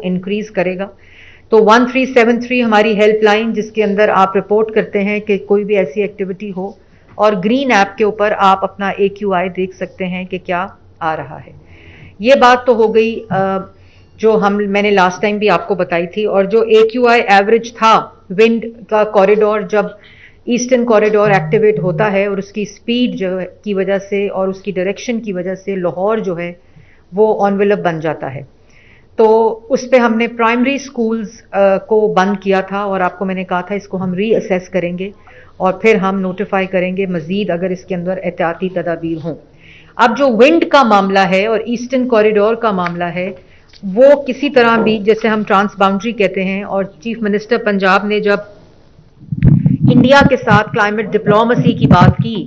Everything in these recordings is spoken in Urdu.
انکریز کرے گا. تو 1373 ہماری ہیلپ لائن جس کے اندر آپ رپورٹ کرتے ہیں کہ کوئی بھی ایسی ایکٹیویٹی ہو, اور گرین ایپ کے اوپر آپ اپنا AQI دیکھ سکتے ہیں کہ کیا آ رہا ہے. یہ بات تو ہو گئی جو میں نے لاسٹ ٹائم بھی آپ کو بتائی تھی. اور جو AQI ایوریج تھا ونڈ کا کوریڈور, جب ایسٹرن کوریڈور ایکٹیویٹ ہوتا ہے اور اس کی سپیڈ جو کی وجہ سے اور اس کی ڈائریکشن کی وجہ سے لاہور جو ہے وہ انویلپ بن جاتا ہے. تو اس پہ ہم نے پرائمری سکولز کو بند کیا تھا, اور آپ کو میں نے کہا تھا اس کو ہم ری اسیس کریں گے اور پھر ہم نوٹیفائی کریں گے مزید اگر اس کے اندر احتیاطی تدابیر ہوں. اب جو ونڈ کا معاملہ ہے اور ایسٹرن کوریڈور کا معاملہ ہے, وہ کسی طرح بھی, جیسے ہم ٹرانس باؤنڈری کہتے ہیں, اور چیف منسٹر پنجاب نے جب انڈیا کے ساتھ کلائمیٹ ڈپلومسی کی بات کی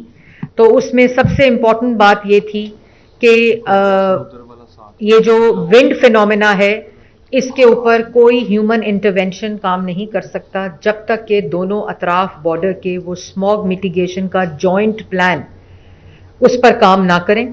تو اس میں سب سے امپورٹنٹ بات یہ تھی کہ یہ جو ونڈ فینومینا ہے اس کے اوپر کوئی ہیومن انٹرونشن کام نہیں کر سکتا جب تک کہ دونوں اطراف بارڈر کے وہ اسموگ میٹیگیشن کا جوائنٹ پلان اس پر کام نہ کریں.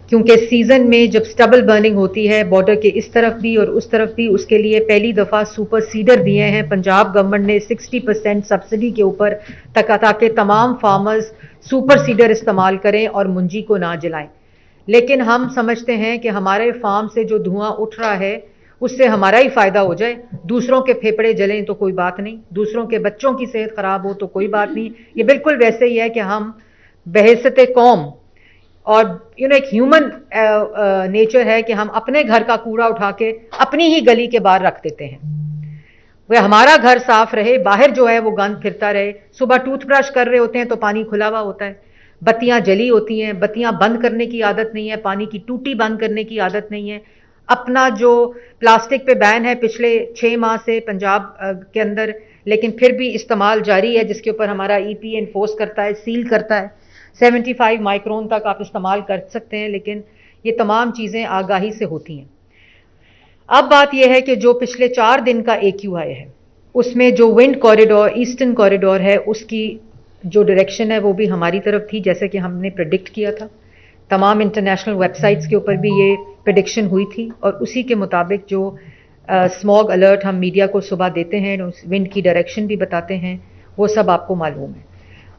کیونکہ سیزن میں جب سٹبل برننگ ہوتی ہے بارڈر کے اس طرف بھی اور اس طرف بھی, اس کے لیے پہلی دفعہ سپر سیڈر دیے ہیں پنجاب گورنمنٹ نے 60% سبسڈی کے اوپر تاکہ تمام فارمرز سپر سیڈر استعمال کریں اور منجی کو نہ جلائیں. لیکن ہم سمجھتے ہیں کہ ہمارے فارم سے جو دھواں اٹھ رہا ہے اس سے ہمارا ہی فائدہ ہو جائے, دوسروں کے پھیپھڑے جلیں تو کوئی بات نہیں, دوسروں کے بچوں کی صحت خراب ہو تو کوئی بات نہیں. یہ بالکل ویسے ہی ہے کہ ہم بحیثیت قوم اور ایک ہیومن نیچر ہے کہ ہم اپنے گھر کا کوڑا اٹھا کے اپنی ہی گلی کے باہر رکھ دیتے ہیں. وہ ہمارا گھر صاف رہے, باہر جو ہے وہ گند پھرتا رہے. صبح ٹوتھ برش کر رہے ہوتے ہیں تو پانی کھلا ہوا ہوتا ہے, بتیاں جلی ہوتی ہیں, بتیاں بند کرنے کی عادت نہیں ہے, پانی کی ٹوٹی بند کرنے کی عادت نہیں ہے. اپنا جو پلاسٹک پہ بین ہے پچھلے 6 ماہ سے پنجاب کے اندر, لیکن پھر بھی استعمال جاری ہے, جس کے اوپر ہمارا EPA انفورس کرتا ہے, سیل کرتا ہے. 75 مائکرون تک آپ استعمال کر سکتے ہیں, لیکن یہ تمام چیزیں آگاہی سے ہوتی ہیں. اب بات یہ ہے کہ جو پچھلے 4 دن کا AQI ہے اس میں جو ونڈ کوریڈور ایسٹرن کوریڈور ہے اس کی جو ڈائریکشن ہے وہ بھی ہماری طرف تھی, جیسے کہ ہم نے پریڈکٹ کیا تھا. تمام انٹرنیشنل ویب سائٹس کے اوپر بھی یہ پریڈکشن ہوئی تھی, اور اسی کے مطابق جو اسموگ الرٹ ہم میڈیا کو صبح دیتے ہیں, ونڈ کی ڈائریکشن بھی بتاتے ہیں, وہ سب آپ کو معلوم ہے.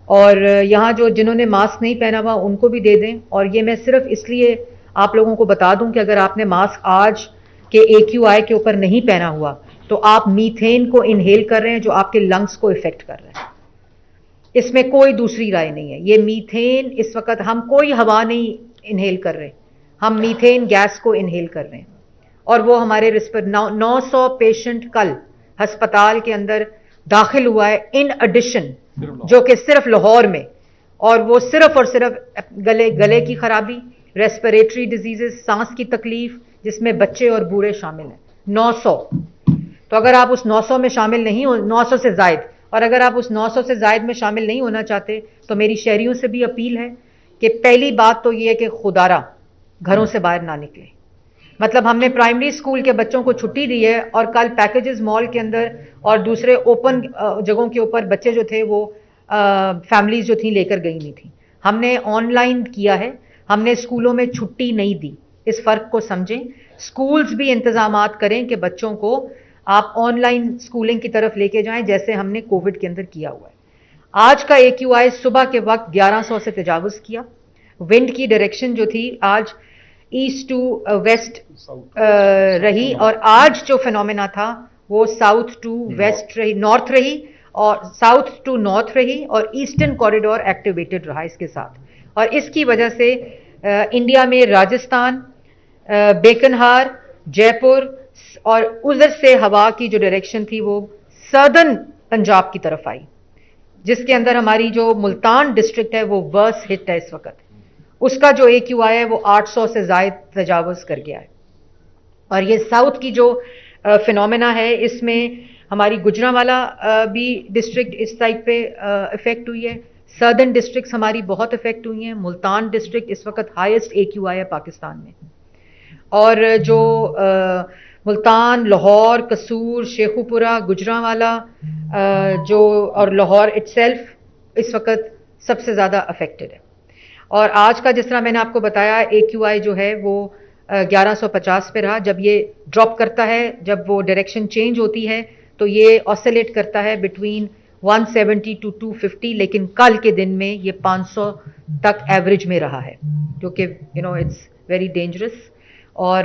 اور یہاں جو جنہوں نے ماسک نہیں پہنا ہوا ان کو بھی دے دیں. اور یہ میں صرف اس لیے آپ لوگوں کو بتا دوں کہ اگر آپ نے ماسک آج کے AQI کے اوپر نہیں پہنا ہوا تو آپ میتھین کو انہیل کر رہے ہیں جو آپ کے لنگس کو افیکٹ کر رہا ہے. اس میں کوئی دوسری رائے نہیں ہے. یہ میتھین اس وقت ہم کوئی ہوا نہیں انہیل کر رہے, ہم میتھین گیس کو انہیل کر رہے ہیں. اور وہ ہمارے 900 پیشنٹ کل ہسپتال کے اندر داخل ہوا ہے ان ایڈیشن, جو کہ صرف لاہور میں, اور وہ صرف اور صرف گلے کی خرابی, ریسپریٹری ڈیزیزز, سانس کی تکلیف, جس میں بچے اور بوڑھے شامل ہیں. 900. تو اگر آپ اس 900 میں شامل نہیں ہو, 900 سے زائد, اور اگر آپ اس 900 سے زائد میں شامل نہیں ہونا چاہتے تو میری شہریوں سے بھی اپیل ہے کہ پہلی بات تو یہ ہے کہ خدارا گھروں سے باہر نہ نکلیں. مطلب ہم نے پرائمری اسکول کے بچوں کو چھٹی دی ہے, اور کل پیکیجز مال کے اندر اور دوسرے اوپن جگہوں کے اوپر بچے جو تھے وہ فیملیز جو تھیں لے کر گئی نہیں تھیں. ہم نے آن لائن کیا ہے, ہم نے اسکولوں میں چھٹی نہیں دی. اس فرق کو سمجھیں. اسکولز بھی انتظامات کریں کہ بچوں کو آپ آن لائن اسکولنگ کی طرف لے کے جائیں, جیسے ہم نے کووڈ کے اندر کیا ہوا ہے. آج کا AQI صبح کے وقت 1100 سے تجاوز کیا. ونڈ کی ڈائریکشن جو تھی آج ایسٹ ٹو ویسٹ رہی, اور آج جو فینومینا تھا وہ ساؤتھ ٹو ویسٹ رہی, نارتھ رہی, اور ساؤتھ ٹو نارتھ رہی, اور ایسٹرن کوریڈور ایکٹیویٹڈ رہا اس کے ساتھ. اور اس کی وجہ سے انڈیا میں راجستھان, بیکنہار, جے پور, اور ادھر سے ہوا کی جو ڈائریکشن تھی وہ سدرن پنجاب کی طرف آئی, جس کے اندر ہماری جو ملتان ڈسٹرکٹ ہے وہ ورس ہٹ ہے اس وقت. اس کا جو AQI ہے وہ 800 سے زائد تجاوز کر گیا ہے. اور یہ ساؤتھ کی جو فینومینا ہے اس میں ہماری گجرانوالا بھی ڈسٹرکٹ اس سائڈ پہ افیکٹ ہوئی ہے, سدرن ڈسٹرکٹس ہماری بہت افیکٹ ہوئی ہیں. ملتان ڈسٹرکٹ اس وقت ہائیسٹ AQI ہے پاکستان میں. اور جو ملتان, لاہور, قصور, شیخوپورہ, گجرانوالا جو اور لاہور اٹ سیلف اس وقت سب سے زیادہ افیکٹڈ ہے. اور آج کا جس طرح میں نے آپ کو بتایا AQI جو ہے وہ 1150 پہ رہا. جب یہ ڈراپ کرتا ہے, جب وہ ڈائریکشن چینج ہوتی ہے تو یہ آسیلیٹ کرتا ہے بٹوین 170 to 250, لیکن کل کے دن میں یہ 500 تک ایوریج میں رہا ہے, جو کہ اٹس ویری ڈینجرس. اور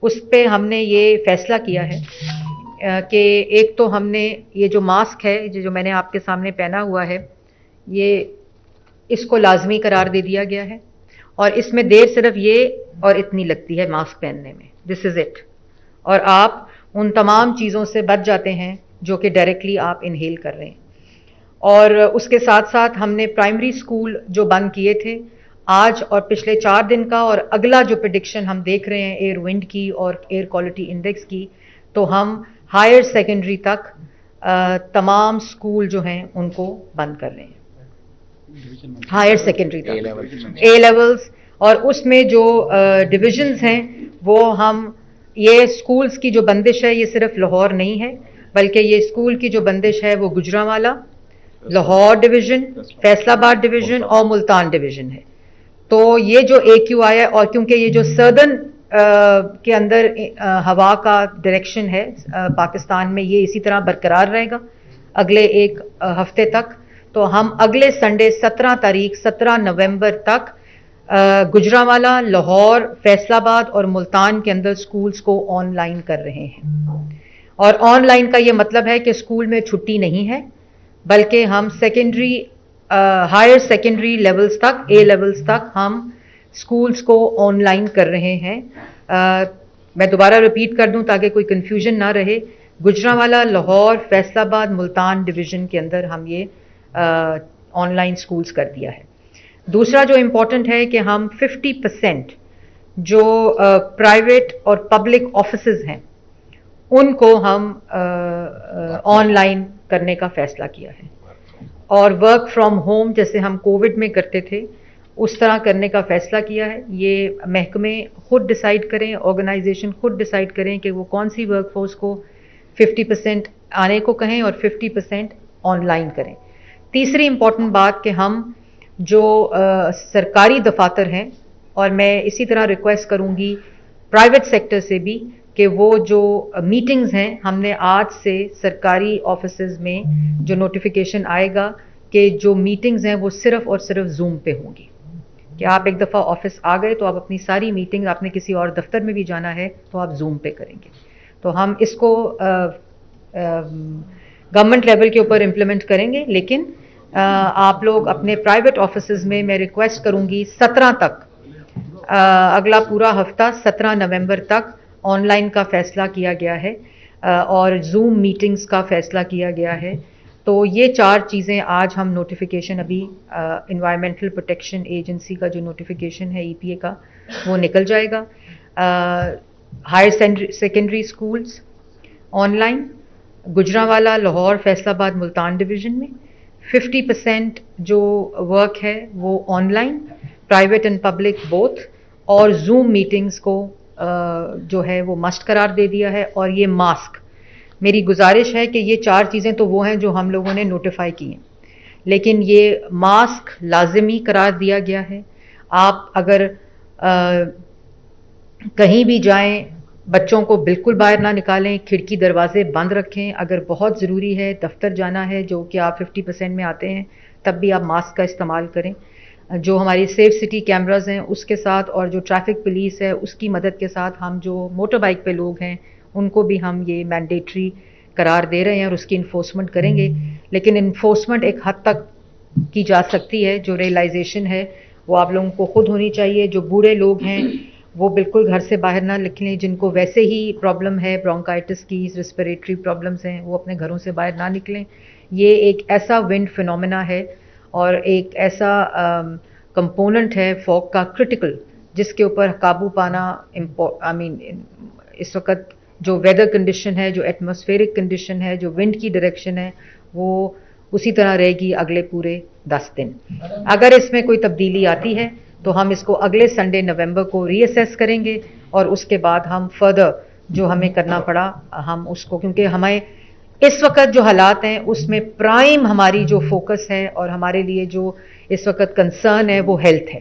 اس پہ ہم نے یہ فیصلہ کیا ہے کہ ایک تو ہم نے یہ جو ماسک ہے جو میں نے آپ کے سامنے پہنا ہوا ہے, یہ اس کو لازمی قرار دے دیا گیا ہے, اور اس میں دیر صرف یہ اور اتنی لگتی ہے ماسک پہننے میں, دس از اٹ. اور آپ ان تمام چیزوں سے بچ جاتے ہیں جو کہ ڈائریکٹلی آپ انہیل کر رہے ہیں. اور اس کے ساتھ ساتھ ہم نے پرائمری اسکول جو بند کیے تھے آج اور پچھلے 4 دن کا, اور اگلا جو پریڈکشن ہم دیکھ رہے ہیں ایئر ونڈ کی اور ایئر کوالٹی انڈیکس کی, تو ہم ہائر سیکنڈری تک تمام اسکول جو ہیں ان کو بند کر رہے ہیں, ہائر سیکنڈری تک اے لیولز. اور اس میں جو ڈویژنز ہیں وہ ہم, یہ اسکولز کی جو بندش ہے یہ صرف لاہور نہیں ہے, بلکہ یہ اسکول کی جو بندش ہے وہ گجرانوالہ, لاہور ڈویژن, فیصل آباد ڈویژن اور ملتان ڈویژن ہے. تو یہ جو اے کیو آئی ہے, اور کیونکہ یہ جو سردرن کے اندر ہوا کا ڈائریکشن ہے پاکستان میں, یہ اسی طرح برقرار رہے گا اگلے ایک ہفتے تک, تو ہم اگلے سنڈے 17 تاریخ 17 نومبر تک گجرانوالہ, لاہور, فیصل آباد اور ملتان کے اندر سکولز کو آن لائن کر رہے ہیں. اور آن لائن کا یہ مطلب ہے کہ اسکول میں چھٹی نہیں ہے, بلکہ ہم سیکنڈری, ہائر سیکنڈری لیولز تک, اے لیولز تک ہم اسکولز کو آن لائن کر رہے ہیں. میں دوبارہ رپیٹ کر دوں تاکہ کوئی کنفیوژن نہ رہے, گجرانوالہ, لاہور, فیصل آباد, ملتان ڈویژن کے اندر ہم یہ آن لائن اسکولز کر دیا ہے. دوسرا جو امپورٹنٹ ہے کہ ہم 50% جو پرائیویٹ اور پبلک آفیسز ہیں ان کو ہم آن لائن کرنے کا فیصلہ کیا ہے, اور ورک فرام ہوم جیسے ہم کووڈ میں کرتے تھے اس طرح کرنے کا فیصلہ کیا ہے. یہ محکمے خود ڈیسائیڈ کریں, آرگنائزیشن خود ڈیسائیڈ کریں کہ وہ کون سی ورک فورس کو 50% آنے کو کہیں اور 50% آن لائن کریں. تیسری امپورٹنٹ بات کہ ہم جو سرکاری دفاتر ہیں, اور میں اسی طرح ریکویسٹ کروں گی پرائیویٹ سیکٹر سے بھی کہ وہ جو میٹنگز ہیں, ہم نے آج سے سرکاری آفیسز میں جو نوٹیفیکیشن آئے گا کہ جو میٹنگز ہیں وہ صرف اور صرف زوم پہ ہوں گی, کہ آپ ایک دفعہ آفس آ گئے تو آپ اپنی ساری میٹنگ, آپ نے کسی اور دفتر میں بھی جانا ہے تو آپ زوم پہ کریں گے. تو ہم اس کو گورنمنٹ لیول کے اوپر امپلیمنٹ کریں گے, لیکن آپ لوگ اپنے پرائیویٹ آفیسز میں ریکویسٹ کروں گی 17 تک, اگلا پورا ہفتہ 17 نومبر تک آن لائن کا فیصلہ کیا گیا ہے اور زوم میٹنگز کا فیصلہ کیا گیا ہے. تو یہ 4 چیزیں آج ہم نوٹیفیکیشن, ابھی انوائرمنٹل پروٹیکشن ایجنسی کا جو نوٹیفیکیشن ہے ای پی اے کا وہ نکل جائے گا. Higher secondary schools online, Gujranwala, Lahore, Faisalabad, Multan division میں 50% جو ورک ہے وہ online, private and public booth, اور زوم میٹنگز کو جو ہے وہ مسٹ قرار دے دیا ہے. اور یہ ماسک, میری گزارش ہے کہ یہ 4 چیزیں تو وہ ہیں جو ہم لوگوں نے نوٹیفائی کی ہیں, لیکن یہ ماسک لازمی قرار دیا گیا ہے. آپ اگر کہیں بھی جائیں بچوں کو بالکل باہر نہ نکالیں, کھڑکی دروازے بند رکھیں. اگر بہت ضروری ہے دفتر جانا ہے جو کہ آپ 50% میں آتے ہیں تب بھی آپ ماسک کا استعمال کریں. جو ہماری سیف سٹی کیمراز ہیں اس کے ساتھ, اور جو ٹریفک پولیس ہے اس کی مدد کے ساتھ, ہم جو موٹر بائک پہ لوگ ہیں ان کو بھی ہم یہ مینڈیٹری قرار دے رہے ہیں اور اس کی انفورسمنٹ کریں گے. لیکن انفورسمنٹ ایک حد تک کی جا سکتی ہے, جو ریئلائزیشن ہے وہ آپ لوگوں کو خود ہونی چاہیے. جو بوڑھے لوگ ہیں وہ بالکل گھر سے باہر نہ نکلیں, جن کو ویسے ہی پرابلم ہے برونکائٹس کی, ریسپریٹری پرابلمس ہیں, وہ اپنے گھروں سے باہر نہ نکلیں. یہ ایک ایسا ونڈ فنومینا ہے اور ایک ایسا کمپوننٹ ہے فوگ کا کرٹیکل, جس کے اوپر قابو پانا اس وقت جو ویدر کنڈیشن ہے, جو ایٹماسفیرک کنڈیشن ہے, جو ونڈ کی ڈائریکشن ہے, وہ اسی طرح رہے گی اگلے پورے 10 دن. اگر اس میں کوئی تبدیلی آتی ہے تو ہم اس کو اگلے سنڈے نومبر کو ری اسیس کریں گے, اور اس کے بعد ہم فردر جو ہمیں کرنا پڑا ہم اس کو, کیونکہ ہمیں اس وقت جو حالات ہیں اس میں پرائم ہماری جو فوکس ہے اور ہمارے لیے جو اس وقت کنسرن ہے وہ ہیلتھ ہے.